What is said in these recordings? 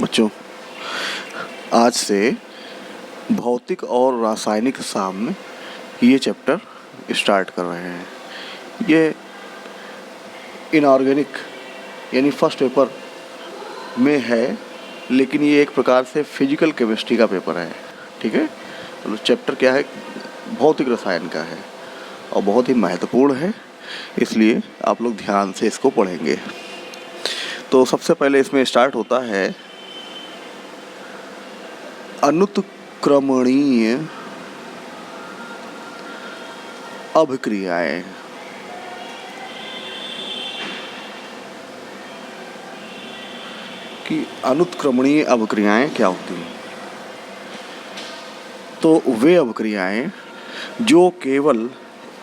बच्चों, आज से भौतिक और रासायनिक साम्य ये चैप्टर स्टार्ट कर रहे हैं। ये इनऑर्गेनिक यानी फर्स्ट पेपर में है, लेकिन ये एक प्रकार से फिजिकल केमिस्ट्री का पेपर है। ठीक है, तो चैप्टर क्या है? भौतिक रसायन का है और बहुत ही महत्वपूर्ण है, इसलिए आप लोग ध्यान से इसको पढ़ेंगे। तो सबसे पहले इसमें स्टार्ट होता है अनुत्क्रमणीय अभिक्रियाएं। कि अनुत्क्रमणीय अभिक्रियाएं क्या होती हैं? तो वे अभिक्रियाएं जो केवल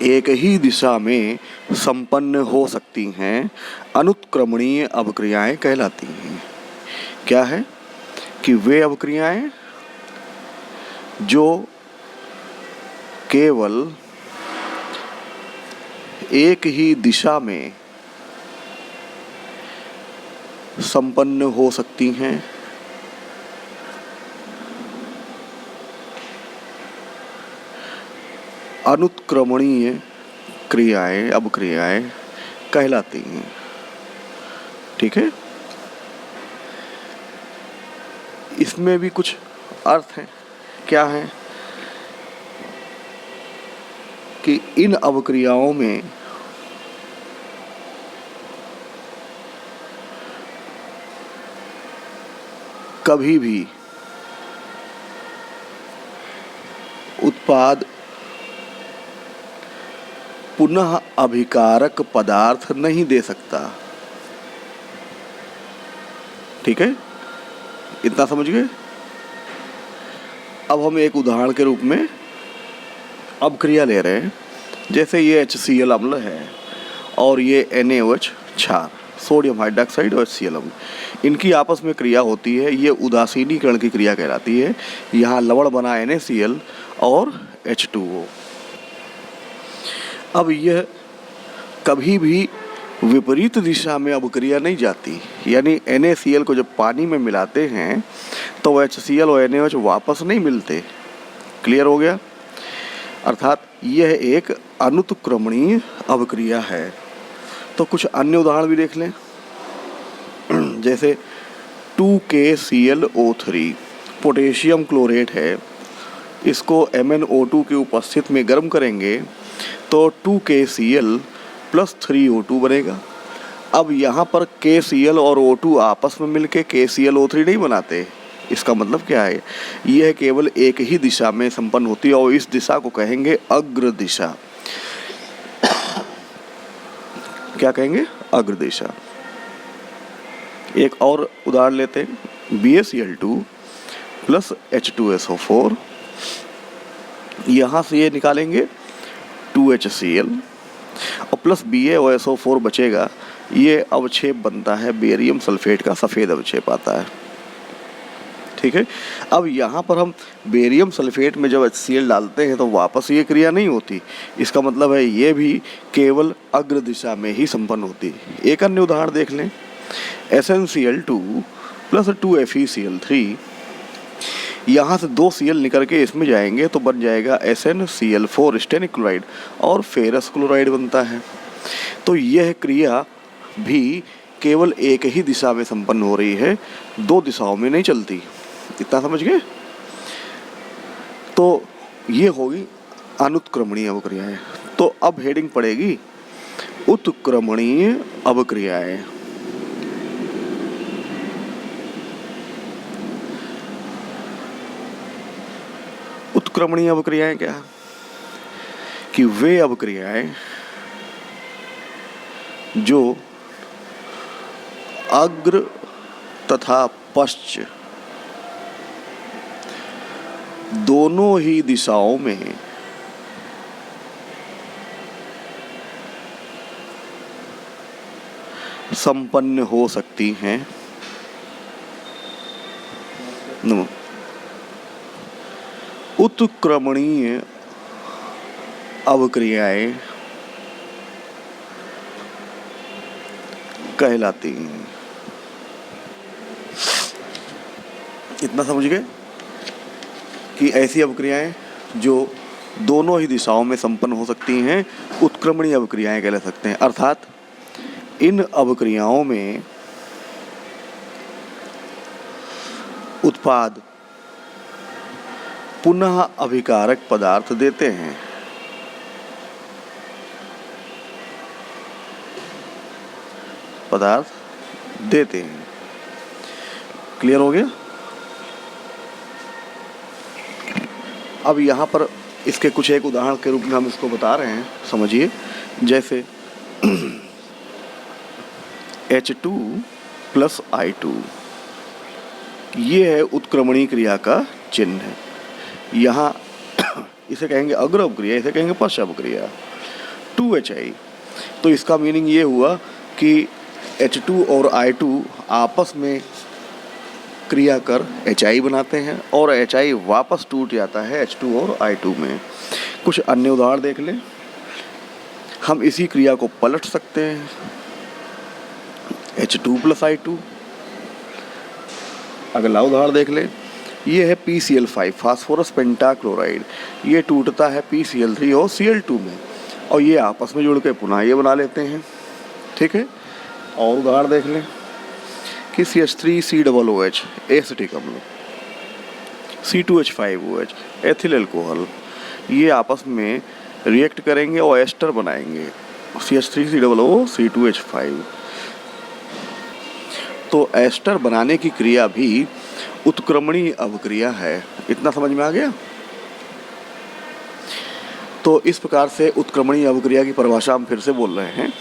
एक ही दिशा में संपन्न हो सकती हैं, अनुत्क्रमणीय अभिक्रियाएं कहलाती हैं। क्या है? कि वे अभिक्रियाएं जो केवल एक ही दिशा में संपन्न हो सकती हैं, अनुत्क्रमणीय क्रियाएं अभिक्रियाएं कहलाती हैं। ठीक है, इसमें भी कुछ अर्थ हैं। क्या है? कि इन अभिक्रियाओं में कभी भी उत्पाद पुनः अभिकारक पदार्थ नहीं दे सकता। ठीक है, इतना समझ गए? अब हम एक उदाहरण के रूप में अभिक्रिया ले रहे हैं। जैसे ये HCl अम्ल है और ये NaOH क्षार, सोडियम हाइड्रोक्साइड और HCl अम्ल, इनकी आपस में क्रिया होती है। ये उदासीनीकरण की क्रिया कहलाती है। यहाँ लवण बना NaCl और H2O। अब यह कभी भी विपरीत दिशा में अभिक्रिया नहीं जाती। यानी NaCl को जब पानी में मिलाते हैं तो HCl और NaOH वापस नहीं मिलते। क्लियर हो गया? अर्थात यह एक अनुत्क्रमणीय अभिक्रिया है। तो कुछ अन्य उदाहरण भी देख लें। जैसे 2KClO3 पोटेशियम क्लोरेट है, इसको MnO2 की उपस्थिति में गर्म करेंगे तो 2KCl प्लस 3O2 बनेगा। अब यहाँ पर KCl और O2 आपस में मिलके KClO3 नहीं बनाते। इसका मतलब क्या है? यह केवल एक ही दिशा में संपन्न होती है और इस दिशा को कहेंगे अग्र दिशा। क्या कहेंगे? अग्र दिशा। एक और उदाहरण लेते हैं, BaCl2 प्लस H2SO4। यहाँ से ये निकालेंगे 2HCl और प्लस BaOSO4 बचेगा। ये अवक्षेप बनता है बेरियम सल्फेट का, सफ़ेद अवक्षेप आता है। ठीक है, अब यहाँ पर हम बेरियम सल्फेट में जब HCl डालते हैं तो वापस ये क्रिया नहीं होती। इसका मतलब है ये भी केवल अग्र दिशा में ही संपन्न होती है। एक अन्य उदाहरण देख लें, SnCl2 प्लस 2FeCl3। यहाँ से 2 Cl निकल के इसमें जाएंगे तो बन जाएगा SnCl4 स्टेनिक क्लोराइड और फेरस क्लोराइड बनता है। तो यह क्रिया भी केवल एक ही दिशा में संपन्न हो रही है, 2 दिशाओं में नहीं चलती। इतना समझ गए? तो ये होगी अनुत्क्रमणीय अभिक्रियाएं। तो अब हेडिंग पड़ेगी उत्क्रमणीय अभिक्रियाएं। उत्क्रमणीय अभिक्रियाएं क्या? कि वे अभिक्रियाएं जो अग्र तथा पश्च दोनों ही दिशाओं में संपन्न हो सकती हैं। उत्क्रमणीय अभिक्रियाएं कहलाती हैं। इतना समझ गए कि ऐसी अवक्रियाएं जो दोनों ही दिशाओं में संपन्न हो सकती हैं उत्क्रमणीय अवक्रियाएं कह सकते हैं। अर्थात इन अवक्रियाओं में उत्पाद पुनः अभिकारक पदार्थ देते हैं। क्लियर हो गया? अब यहाँ पर इसके कुछ एक उदाहरण के रूप में हम इसको बता रहे हैं, समझिए। जैसे H2 + I2, ये है उत्क्रमणीय क्रिया का चिन्ह है। यहाँ इसे कहेंगे अग्र अवक्रिया, इसे कहेंगे पश्च अवक्रिया। 2HI, तो इसका मीनिंग ये हुआ कि H2 और I2 आपस में क्रिया कर HI बनाते हैं और HI वापस टूट जाता है H2 और I2 में। कुछ अन्य उदाहरण देख लें। हम इसी क्रिया को पलट सकते हैं। H2 + I2। अगला उदाहरण देख लें। ये है PCl5, फास्फोरस पेंटाक्लोराइड। ये टूटता है PCl3 और Cl2 में, और ये आपस में जुड़ के पुनः ये बना लेते हैं। ठीक है। और उदाहरण देख लें कि CH3COOH एसिटिक अम्ल, C2H5OH एथिल अल्कोहल, ये आपस में रिएक्ट करेंगे और एस्टर बनाएंगे CH3COO C2H5। तो एस्टर बनाने की क्रिया भी उत्क्रमणीय अवक्रिया है। इतना समझ में आ गया? तो इस प्रकार से उत्क्रमणीय अवक्रिया की परिभाषा हम फिर से बोल रहे हैं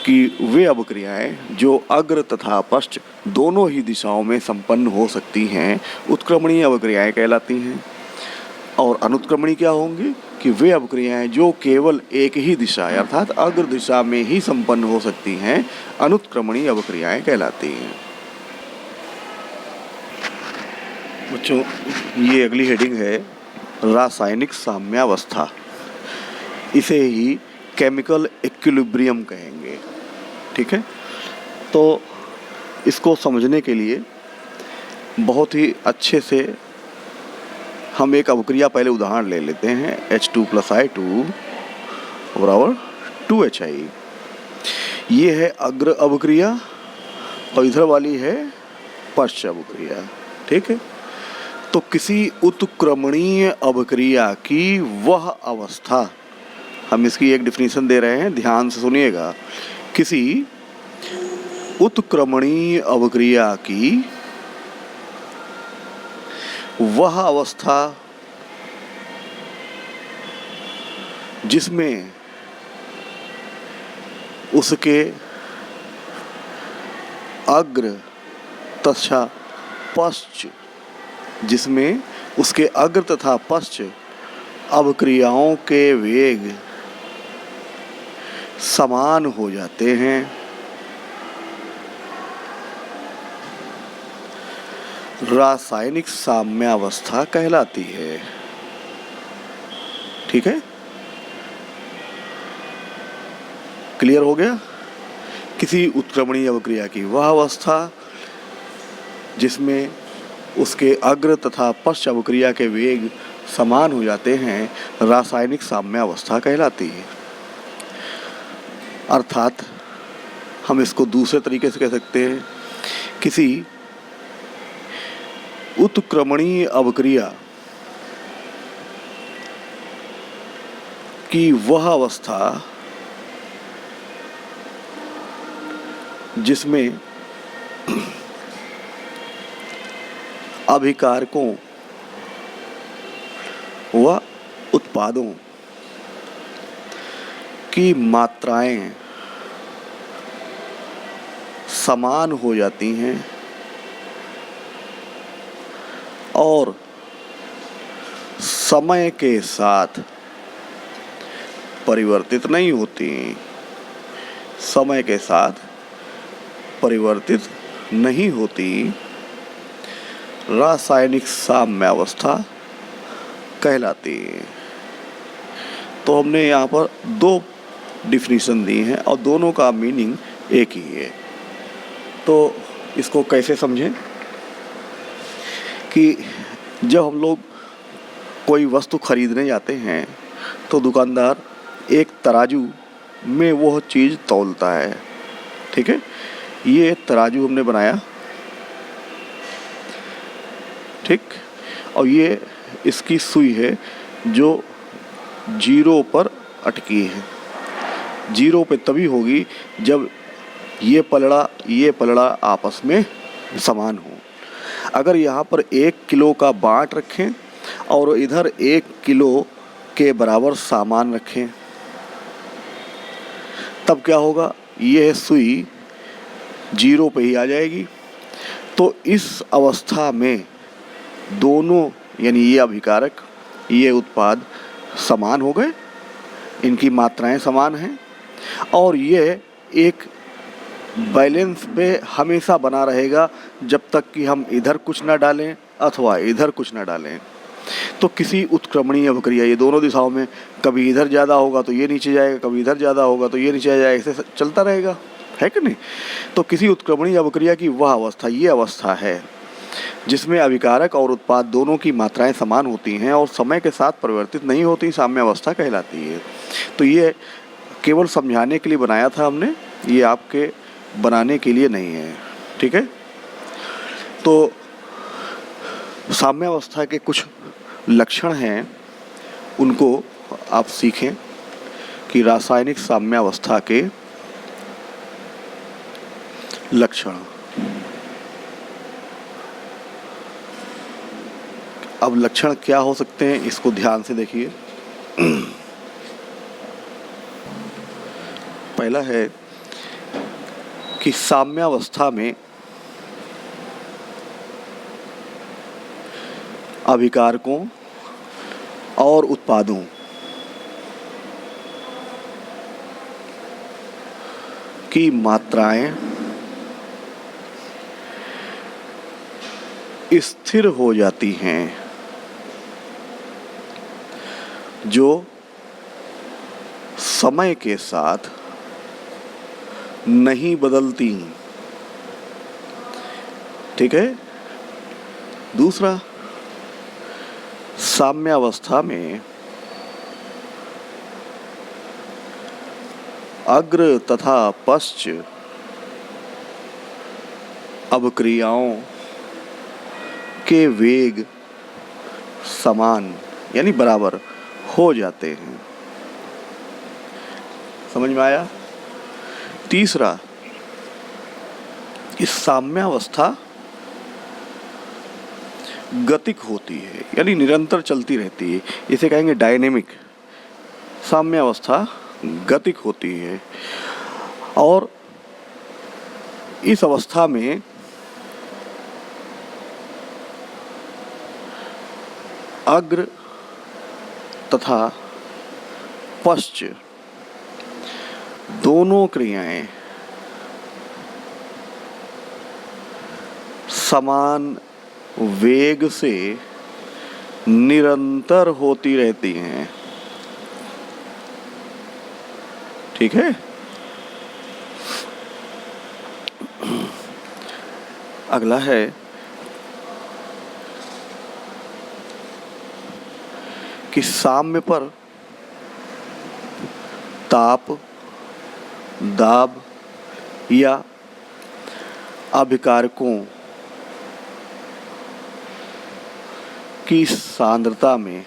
कि वे अवक्रियाएं जो अग्र तथा पश्च दोनों ही दिशाओं में संपन्न हो सकती हैं उत्क्रमणीय अवक्रियाएं कहलाती हैं। और अनुत्क्रमणीय क्या होंगी? कि वे अवक्रियाएं जो केवल एक ही दिशा अर्थात अग्र दिशा में ही संपन्न हो सकती हैं अनुत्क्रमणीय अवक्रियाएं कहलाती हैं। बच्चों, ये अगली हेडिंग है रासायनिक साम्यावस्था। इसे ही केमिकल इक्विलिब्रियम कहेंगे। ठीक है। तो इसको समझने के लिए बहुत ही अच्छे से हम एक अवक्रिया पहले उदाहरण ले लेते हैं। H2 + I2 = 2HI। ये है अग्र अवक्रिया और इधर वाली है पश्च अवक्रिया। ठीक है। तो किसी उत्क्रमणीय अवक्रिया की वह अवस्था, हम इसकी एक डिफिनीशन दे रहे हैं, ध्यान से सुनिएगा। किसी उत्क्रमणीय अवक्रिया की वह अवस्था जिसमें उसके अग्र तथा पश्च अवक्रियाओं के वेग समान हो जाते हैं, रासायनिक साम्यावस्था कहलाती है। ठीक है। क्लियर हो गया? किसी उत्क्रमणीय अवक्रिया की वह अवस्था जिसमें उसके अग्र तथा पश्च अवक्रिया के वेग समान हो जाते हैं रासायनिक साम्यावस्था कहलाती है। अर्थात हम इसको दूसरे तरीके से कह सकते हैं, किसी उत्क्रमणीय अवक्रिया की वह अवस्था जिसमें अभिकारकों व उत्पादों की मात्राएं समान हो जाती हैं और समय के साथ परिवर्तित नहीं होती, समय के साथ परिवर्तित नहीं होती, रासायनिक साम्यावस्था कहलाती है। तो हमने यहाँ पर दो डिफिनीशन दी हैं और दोनों का मीनिंग एक ही है। तो इसको कैसे समझें? कि जब हम लोग कोई वस्तु खरीदने जाते हैं तो दुकानदार एक तराजू में वो चीज़ तौलता है, ठीक है। ये तराजू हमने बनाया, ठीक, और ये इसकी सुई है जो 0 पर अटकी है। 0 पे तभी होगी जब ये पलड़ा आपस में समान हो। अगर यहाँ पर 1 किलो का बाट रखें और इधर 1 किलो के बराबर सामान रखें, तब क्या होगा, यह सुई 0 पे ही आ जाएगी। तो इस अवस्था में दोनों, यानी ये अभिकारक, ये उत्पाद समान हो गए, इनकी मात्राएं समान हैं और ये एक बैलेंस पे हमेशा बना रहेगा जब तक कि हम इधर कुछ ना डालें अथवा इधर कुछ ना डालें। तो किसी उत्क्रमणीय अभिक्रिया, ये दोनों दिशाओं में, कभी इधर ज़्यादा होगा तो ये नीचे जाएगा, कभी इधर ज़्यादा होगा तो ये नीचे आ जाएगा, ऐसे चलता रहेगा, है कि नहीं। तो किसी उत्क्रमणीय अभिक्रिया की वह अवस्था, ये अवस्था है जिसमें अभिकारक और उत्पाद दोनों की मात्राएं समान होती हैं और समय के साथ परिवर्तित नहीं होती, साम्य अवस्था कहलाती है। तो ये केवल समझाने के लिए बनाया था हमने, ये आपके बनाने के लिए नहीं है, ठीक है। तो साम्य अवस्था के कुछ लक्षण हैं, उनको आप सीखें कि रासायनिक साम्य अवस्था के लक्षण। अब लक्षण क्या हो सकते हैं, इसको ध्यान से देखिए। पहला है कि साम्यावस्था में अभिकारकों और उत्पादों की मात्राएं स्थिर हो जाती हैं, जो समय के साथ नहीं बदलती, ठीक है। दूसरा, साम्यावस्था में अग्र तथा पश्च अभिक्रियाओं के वेग समान यानी बराबर हो जाते हैं। समझ में आया। तीसरा, इस साम्यावस्था गतिक होती है, यानी निरंतर चलती रहती है, इसे कहेंगे डायनेमिक। साम्यावस्था गतिक होती है और इस अवस्था में अग्र तथा पश्च दोनों क्रियाएं समान वेग से निरंतर होती रहती हैं, ठीक है। अगला है कि साम्य पर ताप, दाब या अभिकारकों की सांद्रता में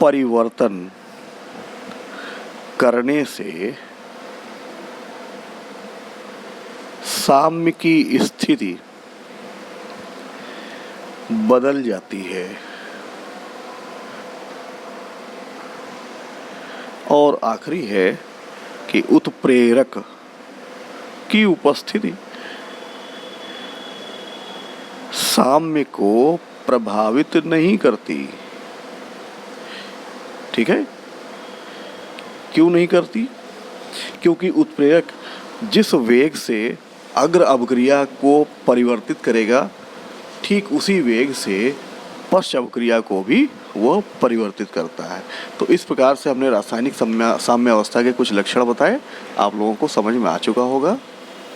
परिवर्तन करने से साम्य की स्थिति बदल जाती है और आखिरी है कि उत्प्रेरक की उपस्थिति साम्य को प्रभावित नहीं करती, ठीक है। क्यों नहीं करती? क्योंकि उत्प्रेरक जिस वेग से अग्र अभिक्रिया को परिवर्तित करेगा, ठीक उसी वेग से पश्च अभिक्रिया को भी वह परिवर्तित करता है। तो इस प्रकार से हमने रासायनिक साम्य अवस्था के कुछ लक्षण बताए, आप लोगों को समझ में आ चुका होगा।